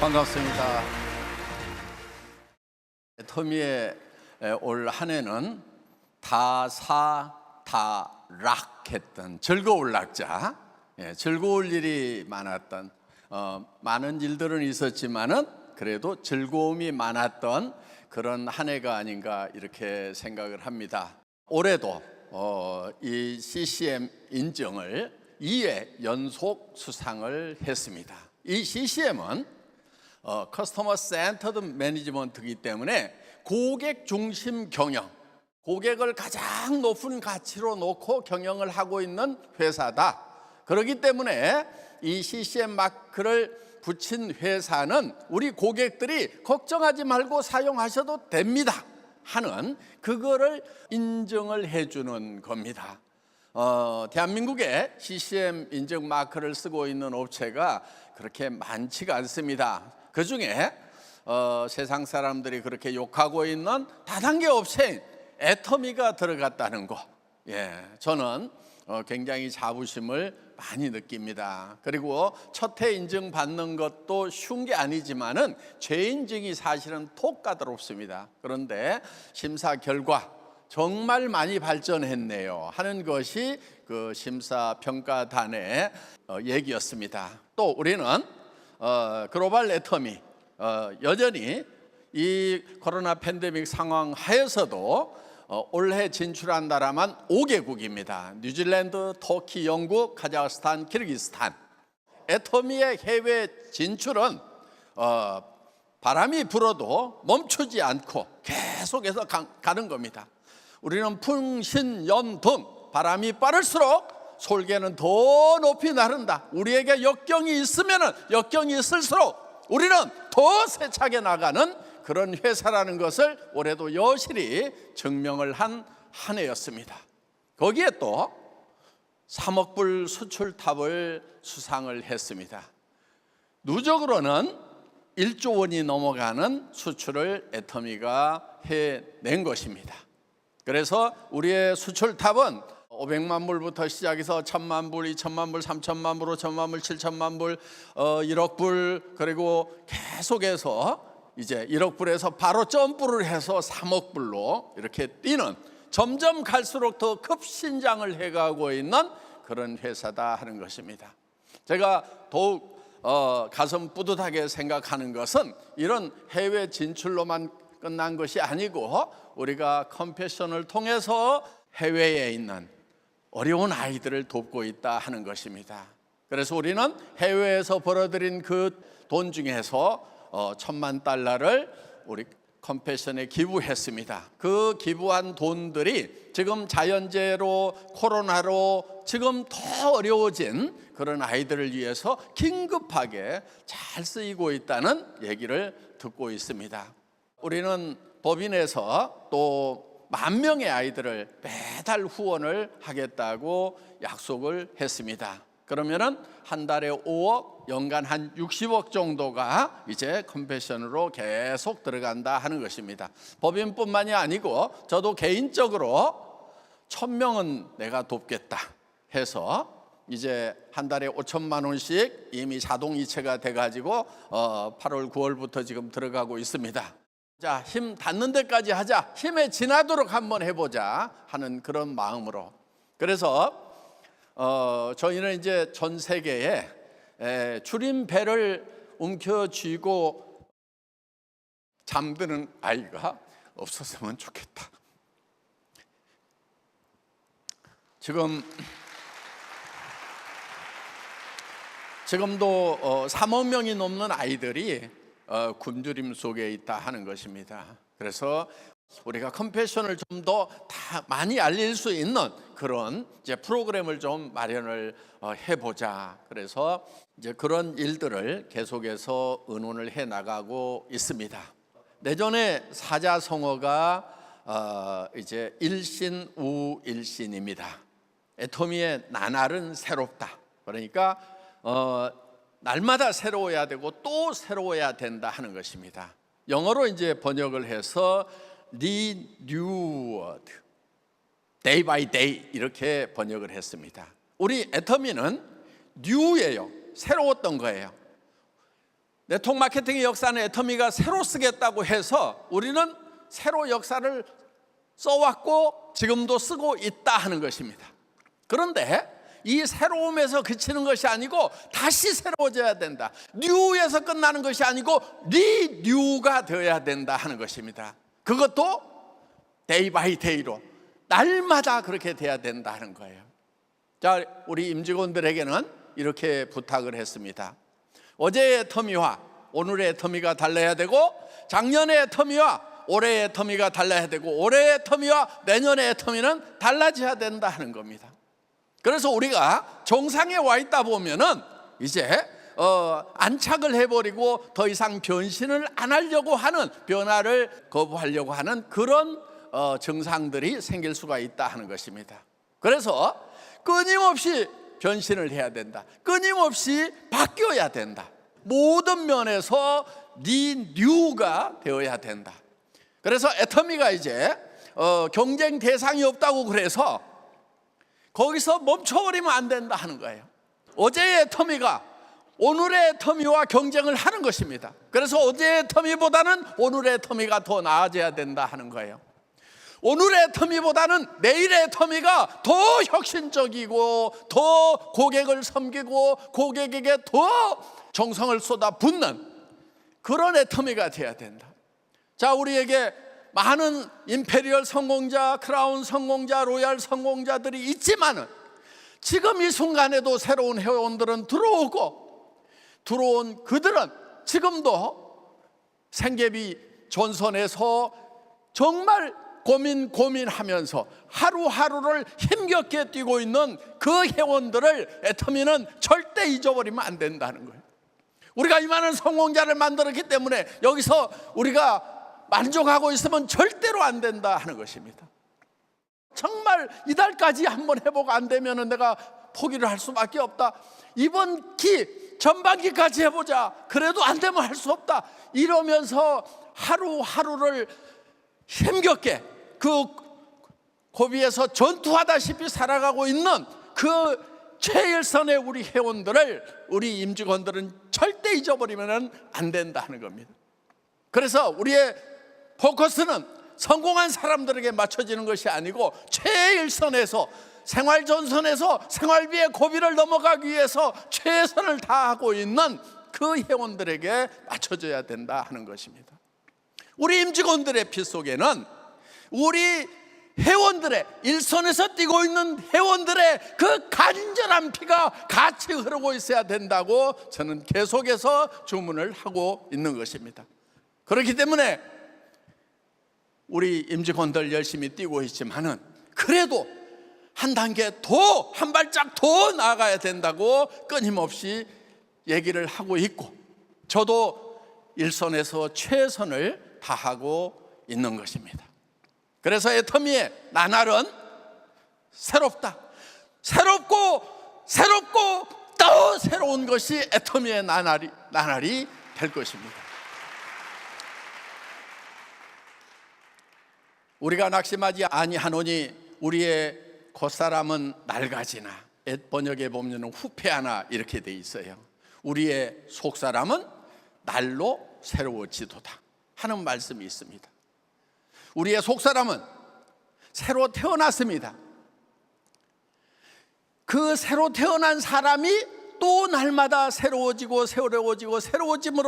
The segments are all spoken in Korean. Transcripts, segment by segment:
반갑습니다. 애터미의 올 한 해는 다락했던 즐거울 낙자, 즐거울 일이 많았던, 많은 일들은 있었지만은 그래도 즐거움이 많았던 그런 한 해가 아닌가 이렇게 생각을 합니다. 올해도 이 CCM 인증을 2회 연속 수상을 했습니다. 이 CCM은 커스터머 센터드 매니지먼트이기 때문에 고객 중심 경영, 고객을 가장 높은 가치로 놓고 경영을 하고 있는 회사다. 그렇기 때문에 이 CCM 마크를 붙인 회사는 우리 고객들이 걱정하지 말고 사용하셔도 됩니다 하는 그거를 인정을 해주는 겁니다. 대한민국에 CCM 인증 마크를 쓰고 있는 업체가 그렇게 많지가 않습니다. 그 중에 세상 사람들이 그렇게 욕하고 있는 다단계 업체인 애터미가 들어갔다는 거, 저는 굉장히 자부심을 많이 느낍니다. 그리고 첫 해 인증 받는 것도 쉬운 게 아니지만은 재인증이 사실은 톡 까다롭습니다. 그런데 심사 결과 정말 많이 발전했네요 하는 것이 그 심사평가단의 얘기였습니다. 또 우리는 글로벌 애터미, 여전히 이 코로나 팬데믹 상황 하에서도 올해 진출한 나라만 5개국입니다. 뉴질랜드, 터키, 영국, 카자흐스탄, 키르기스탄. 애터미의 해외 진출은 바람이 불어도 멈추지 않고 계속해서 가는 겁니다. 우리는 풍신연분, 바람이 빠를수록 솔개는 더 높이 나른다. 우리에게 역경이 있으면 역경이 있을수록 우리는 더 세차게 나가는 그런 회사라는 것을 올해도 여실히 증명을 한 해였습니다. 거기에 또 3억 불 수출탑을 수상을 했습니다. 누적으로는 1조 원이 넘어가는 수출을 애터미가 해낸 것입니다. 그래서 우리의 수출탑은 500만 불부터 시작해서 1000만 불, 2000만 불, 3000만 불, 5000만 불, 7000만 불, 1억 불, 그리고 계속해서 이제 1억 불에서 바로 점프를 해서 3억 불로 이렇게 뛰는, 점점 갈수록 더 급신장을 해가고 있는 그런 회사다 하는 것입니다. 제가 더욱 가슴 뿌듯하게 생각하는 것은 이런 해외 진출로만 끝난 것이 아니고 우리가 컴패션을 통해서 해외에 있는 어려운 아이들을 돕고 있다 하는 것입니다. 그래서 우리는 해외에서 벌어들인 그 돈 중에서 $10,000,000를 우리 컴패션에 기부했습니다. 그 기부한 돈들이 지금 자연재해로, 코로나로 지금 더 어려워진 그런 아이들을 위해서 긴급하게 잘 쓰이고 있다는 얘기를 듣고 있습니다. 우리는 법인에서 또 10,000명의 아이들을 매달 후원을 하겠다고 약속을 했습니다. 그러면은 한 달에 5억, 연간 한 60억 정도가 이제 컴패션으로 계속 들어간다 하는 것입니다. 법인뿐만이 아니고 저도 개인적으로 1000명은 내가 돕겠다 해서 이제 한 달에 5천만 원씩 이미 자동이체가 돼가지고 8월, 9월부터 지금 들어가고 있습니다. 자, 힘 닿는 데까지 하자, 힘에 지나도록 한번 해보자 하는 그런 마음으로. 그래서 저희는 이제 전 세계에 줄임배를 움켜쥐고 잠드는 아이가 없었으면 좋겠다. 지금도 3억 명이 넘는 아이들이 굶주림 속에 있다 하는 것입니다. 그래서 우리가 컴패션을 좀 더 많이 알릴 수 있는 그런 이제 프로그램을 좀 마련을 해보자. 그래서 이제 그런 일들을 계속해서 의논을 해 나가고 있습니다. 내년에 사자성어가 이제 일신우일신입니다. 애터미의 나날은 새롭다. 그러니까 날마다 새로워야 되고 또 새로워야 된다 하는 것입니다. 영어로 이제 번역을 해서 renewed, day by day 이렇게 번역을 했습니다. 우리 애터미는 new예요. 새로웠던 거예요. 네트워크 마케팅의 역사는 애터미가 새로 쓰겠다고 해서 우리는 새로 역사를 써왔고 지금도 쓰고 있다 하는 것입니다. 그런데 이 새로움에서 그치는 것이 아니고 다시 새로워져야 된다. 뉴에서 끝나는 것이 아니고 리뉴가 되어야 된다 하는 것입니다. 그것도 데이 바이 데이로 날마다 그렇게 돼야 된다 하는 거예요. 자, 우리 임직원들에게는 이렇게 부탁을 했습니다. 어제의 애터미와 오늘의 애터미가 달라야 되고, 작년의 애터미와 올해의 애터미가 달라야 되고, 올해의 애터미와 내년의 애터미는 달라져야 된다 하는 겁니다. 그래서 우리가 정상에 와 있다 보면은 이제 안착을 해버리고 더 이상 변신을 안 하려고 하는, 변화를 거부하려고 하는 그런 증상들이 생길 수가 있다 하는 것입니다. 그래서 끊임없이 변신을 해야 된다. 끊임없이 바뀌어야 된다. 모든 면에서 리뉴가 되어야 된다. 그래서 애터미가 이제 경쟁 대상이 없다고 그래서 거기서 멈춰버리면 안 된다 하는 거예요. 어제의 애터미가 오늘의 애터미와 경쟁을 하는 것입니다. 그래서 어제의 애터미보다는 오늘의 애터미가 더 나아져야 된다 하는 거예요. 오늘의 애터미보다는 내일의 애터미가 더 혁신적이고 더 고객을 섬기고 고객에게 더 정성을 쏟아붓는 그런 애터미가 돼야 된다. 자, 우리에게 많은 임페리얼 성공자, 크라운 성공자, 로얄 성공자들이 있지만은 지금 이 순간에도 새로운 회원들은 들어온 그들은 지금도 생계비 전선에서 정말 고민하면서 하루하루를 힘겹게 뛰고 있는 그 회원들을 애터미는 절대 잊어버리면 안 된다는 거예요. 우리가 이 많은 성공자를 만들었기 때문에 여기서 우리가 만족하고 있으면 절대로 안 된다 하는 것입니다. 정말 이달까지 한번 해보고 안 되면 내가 포기를 할 수밖에 없다. 이번 전반기까지 해보자. 그래도 안 되면 할 수 없다. 이러면서 하루하루를 힘겹게 그 고비에서 전투하다시피 살아가고 있는 그 최일선의 우리 회원들을, 우리 임직원들은 절대 잊어버리면 안 된다 하는 겁니다. 그래서 우리의 포커스는 성공한 사람들에게 맞춰지는 것이 아니고 최일선에서, 생활전선에서 생활비의 고비를 넘어가기 위해서 최선을 다하고 있는 그 회원들에게 맞춰져야 된다 하는 것입니다. 우리 임직원들의 피 속에는 우리 회원들의, 일선에서 뛰고 있는 회원들의 그 간절한 피가 같이 흐르고 있어야 된다고 저는 계속해서 주문을 하고 있는 것입니다. 그렇기 때문에 우리 임직원들 열심히 뛰고 있지만은 그래도 한 단계 더, 한 발짝 더 나아가야 된다고 끊임없이 얘기를 하고 있고, 저도 일선에서 최선을 다하고 있는 것입니다. 그래서 애터미의 나날은 새롭다. 새롭고 또 새로운 것이 애터미의 나날이 될 것입니다. 우리가 낙심하지 아니하노니 우리의 겉사람은 낡아지나, 옛 번역에 보면 후패하나 이렇게 돼 있어요. 우리의 속사람은 날로 새로워지도다 하는 말씀이 있습니다. 우리의 속사람은 새로 태어났습니다. 그 새로 태어난 사람이 또 날마다 새로워짐으로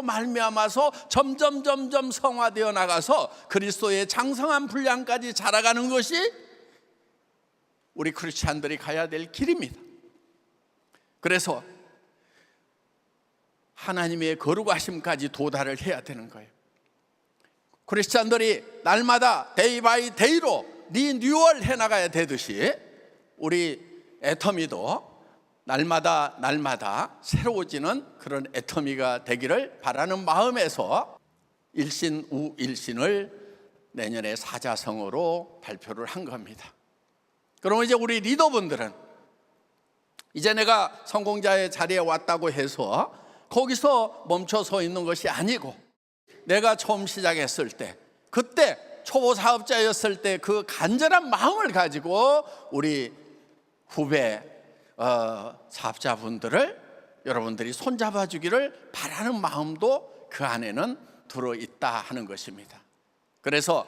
말미암아서 점점 성화되어 나가서 그리스도의 장성한 분량까지 자라가는 것이 우리 크리스찬들이 가야 될 길입니다. 그래서 하나님의 거룩하심까지 도달을 해야 되는 거예요. 크리스찬들이 날마다 데이 바이 데이로 리뉴얼 해나가야 되듯이 우리 애터미도 날마다 새로워지는 그런 애터미가 되기를 바라는 마음에서 일신 우일신을 내년에 사자성어로 발표를 한 겁니다. 그럼 이제 우리 리더분들은 이제 내가 성공자의 자리에 왔다고 해서 거기서 멈춰 서 있는 것이 아니고, 내가 처음 시작했을 때, 그때 초보 사업자였을 때 그 간절한 마음을 가지고 우리 후배 사업자분들을 여러분들이 손잡아 주기를 바라는 마음도 그 안에는 들어있다 하는 것입니다. 그래서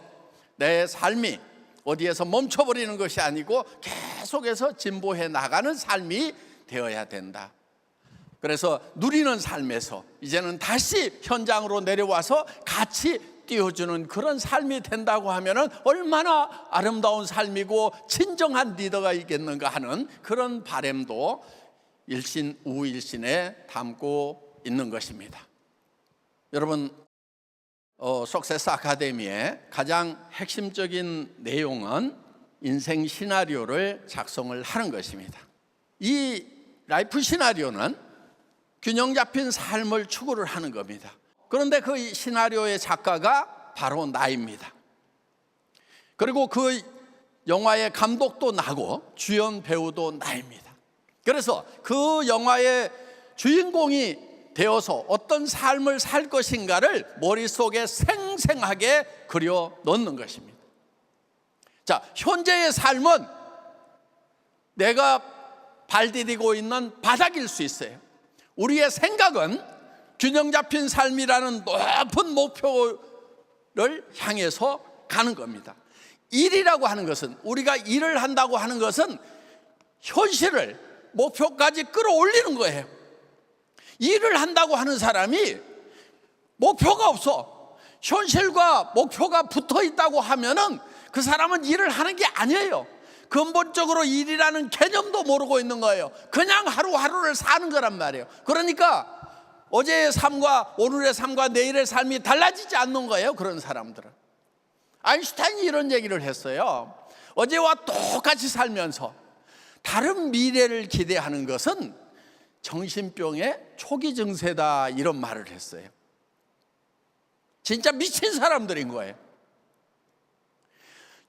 내 삶이 어디에서 멈춰버리는 것이 아니고 계속해서 진보해 나가는 삶이 되어야 된다. 그래서 누리는 삶에서 이제는 다시 현장으로 내려와서 같이 띄워주는 그런 삶이 된다고 하면 얼마나 아름다운 삶이고 진정한 리더가 있겠는가 하는 그런 바람도 일신 우일신에 담고 있는 것입니다. 여러분, 석세스 아카데미의 가장 핵심적인 내용은 인생 시나리오를 작성을 하는 것입니다. 이 라이프 시나리오는 균형 잡힌 삶을 추구를 하는 겁니다. 그런데 그 시나리오의 작가가 바로 나입니다. 그리고 그 영화의 감독도 나고 주연 배우도 나입니다. 그래서 그 영화의 주인공이 되어서 어떤 삶을 살 것인가를 머릿속에 생생하게 그려 넣는 것입니다. 자, 현재의 삶은 내가 발디디고 있는 바닥일 수 있어요. 우리의 생각은 균형 잡힌 삶이라는 높은 목표를 향해서 가는 겁니다. 일이라고 하는 것은, 우리가 일을 한다고 하는 것은 현실을 목표까지 끌어올리는 거예요. 일을 한다고 하는 사람이 목표가 없어, 현실과 목표가 붙어 있다고 하면은 그 사람은 일을 하는 게 아니에요. 근본적으로 일이라는 개념도 모르고 있는 거예요. 그냥 하루하루를 사는 거란 말이에요. 그러니까 어제의 삶과 오늘의 삶과 내일의 삶이 달라지지 않는 거예요, 그런 사람들은. 아인슈타인이 이런 얘기를 했어요. 어제와 똑같이 살면서 다른 미래를 기대하는 것은 정신병의 초기 증세다, 이런 말을 했어요. 진짜 미친 사람들인 거예요.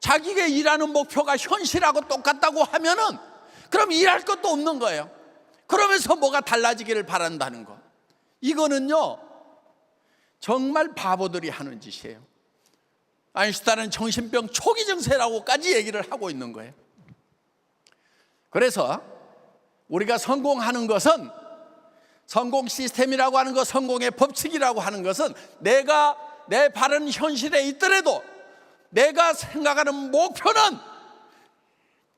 자기가 일하는 목표가 현실하고 똑같다고 하면은 그럼 일할 것도 없는 거예요. 그러면서 뭐가 달라지기를 바란다는 거, 이거는요 정말 바보들이 하는 짓이에요. 아인슈타인은 정신병 초기 증세라고까지 얘기를 하고 있는 거예요. 그래서 우리가 성공하는 것은, 성공 시스템이라고 하는 것, 성공의 법칙이라고 하는 것은, 내가 내 바른 현실에 있더라도 내가 생각하는 목표는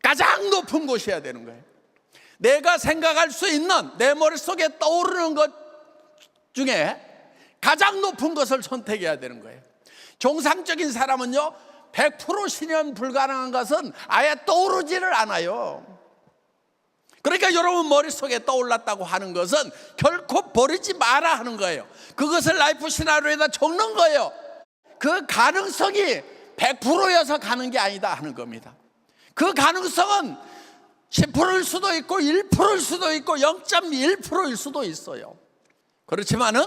가장 높은 곳이어야 되는 거예요. 내가 생각할 수 있는, 내 머릿속에 떠오르는 것 중에 가장 높은 것을 선택해야 되는 거예요. 정상적인 사람은요 100% 실현 불가능한 것은 아예 떠오르지를 않아요. 그러니까 여러분 머릿속에 떠올랐다고 하는 것은 결코 버리지 마라 하는 거예요. 그것을 라이프 시나리오에다 적는 거예요. 그 가능성이 100%여서 가는 게 아니다 하는 겁니다. 그 가능성은 10%일 수도 있고 1%일 수도 있고 0.1%일 수도 있어요. 그렇지만은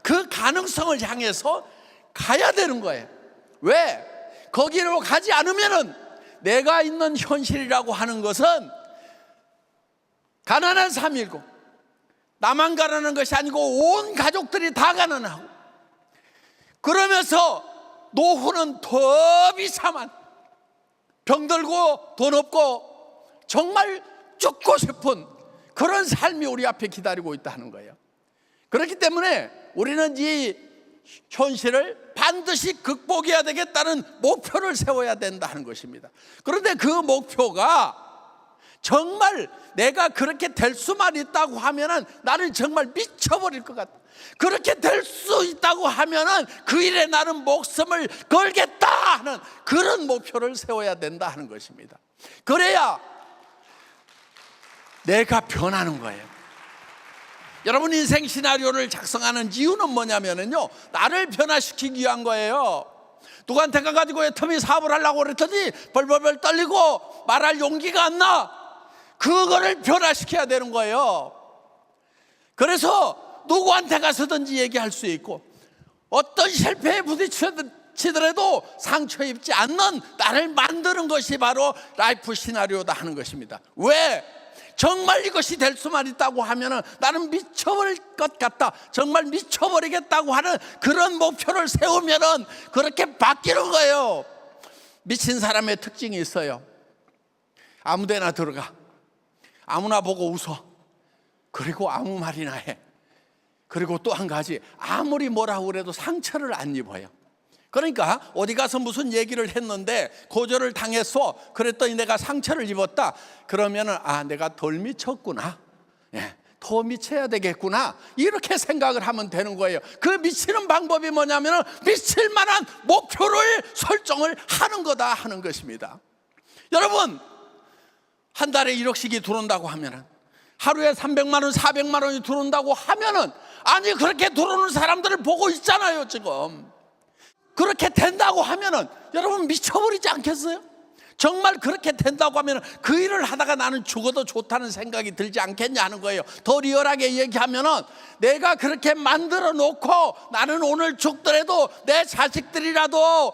그 가능성을 향해서 가야 되는 거예요. 왜? 거기로 가지 않으면은 내가 있는 현실이라고 하는 것은 가난한 삶이고, 나만 가난한 것이 아니고 온 가족들이 다 가난하고, 그러면서 노후는 더 비참한, 병들고 돈 없고 정말 죽고 싶은 그런 삶이 우리 앞에 기다리고 있다는 거예요. 그렇기 때문에 우리는 이 현실을 반드시 극복해야 되겠다는 목표를 세워야 된다는 것입니다. 그런데 그 목표가 정말 내가 그렇게 될 수만 있다고 하면은 나는 정말 미쳐버릴 것 같다. 그렇게 될 수 있다고 하면은 그 일에 나는 목숨을 걸겠다 하는 그런 목표를 세워야 된다 하는 것입니다. 그래야 내가 변하는 거예요. 여러분, 인생 시나리오를 작성하는 이유는 뭐냐면요, 나를 변화시키기 위한 거예요. 누구한테 가가지고 애터미 사업을 하려고 그랬더니 벌벌벌 떨리고 말할 용기가 안 나. 그거를 변화시켜야 되는 거예요. 그래서 누구한테 가서든지 얘기할 수 있고, 어떤 실패에 부딪히더라도 상처 입지 않는 나를 만드는 것이 바로 라이프 시나리오다 하는 것입니다. 왜? 정말 이것이 될 수만 있다고 하면 나는 미쳐버릴 것 같다, 정말 미쳐버리겠다고 하는 그런 목표를 세우면 그렇게 바뀌는 거예요. 미친 사람의 특징이 있어요. 아무데나 들어가, 아무나 보고 웃어. 그리고 아무 말이나 해. 그리고 또 한 가지, 아무리 뭐라고 그래도 상처를 안 입어요. 그러니까 어디 가서 무슨 얘기를 했는데 거절을 당했어. 그랬더니 내가 상처를 입었다. 그러면은 내가 덜 미쳤구나. 더 미쳐야 되겠구나. 이렇게 생각을 하면 되는 거예요. 그 미치는 방법이 뭐냐면은 미칠 만한 목표를 설정을 하는 거다 하는 것입니다. 여러분, 한 달에 1억씩이 들어온다고 하면은, 하루에 300만 원, 400만 원이 들어온다고 하면은, 아니 그렇게 들어오는 사람들을 보고 있잖아요 지금. 그렇게 된다고 하면은 여러분 미쳐버리지 않겠어요? 정말 그렇게 된다고 하면 그 일을 하다가 나는 죽어도 좋다는 생각이 들지 않겠냐 하는 거예요. 더 리얼하게 얘기하면은, 내가 그렇게 만들어 놓고 나는 오늘 죽더라도 내 자식들이라도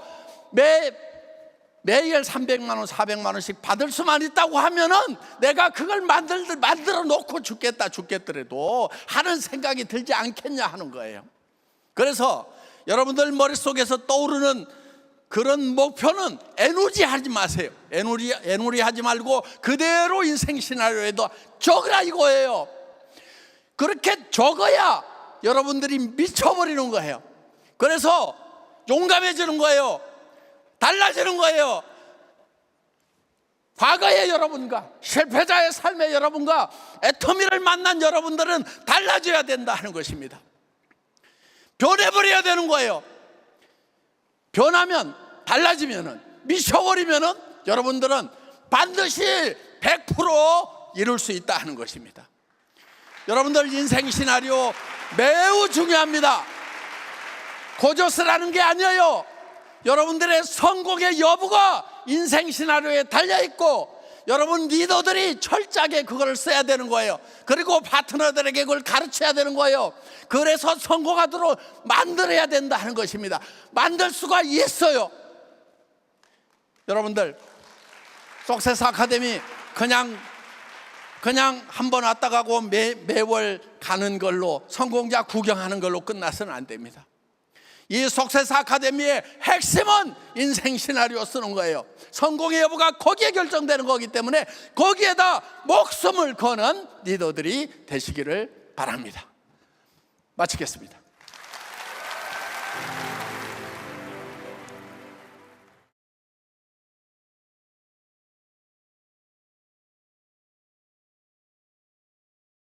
매일 300만 원, 400만 원씩 받을 수만 있다고 하면은 내가 그걸 만들어 놓고 죽겠더라도 하는 생각이 들지 않겠냐 하는 거예요. 그래서 여러분들 머릿속에서 떠오르는 그런 목표는 애누리 하지 마세요. 애누리 하지 말고 그대로 인생 시나리오에도 적으라 이거예요. 그렇게 적어야 여러분들이 미쳐버리는 거예요. 그래서 용감해지는 거예요. 달라지는 거예요. 과거의 여러분과 실패자의 삶의 여러분과 애터미를 만난 여러분들은 달라져야 된다 하는 것입니다. 변해버려야 되는 거예요. 변하면, 달라지면은, 미쳐버리면은 여러분들은 반드시 100% 이룰 수 있다 하는 것입니다. 여러분들 인생 시나리오 매우 중요합니다. 고조스라는 게 아니에요. 여러분들의 성공의 여부가 인생 시나리오에 달려있고, 여러분 리더들이 철저하게 그걸 써야 되는 거예요. 그리고 파트너들에게 그걸 가르쳐야 되는 거예요. 그래서 성공하도록 만들어야 된다 하는 것입니다. 만들 수가 있어요. 여러분들 석세스 아카데미 그냥 한 번 왔다 가고 매월 가는 걸로, 성공자 구경하는 걸로 끝나서는 안 됩니다. 이 석세스 아카데미의 핵심은 인생 시나리오 쓰는 거예요. 성공의 여부가 거기에 결정되는 거기 때문에 거기에다 목숨을 거는 리더들이 되시기를 바랍니다. 마치겠습니다.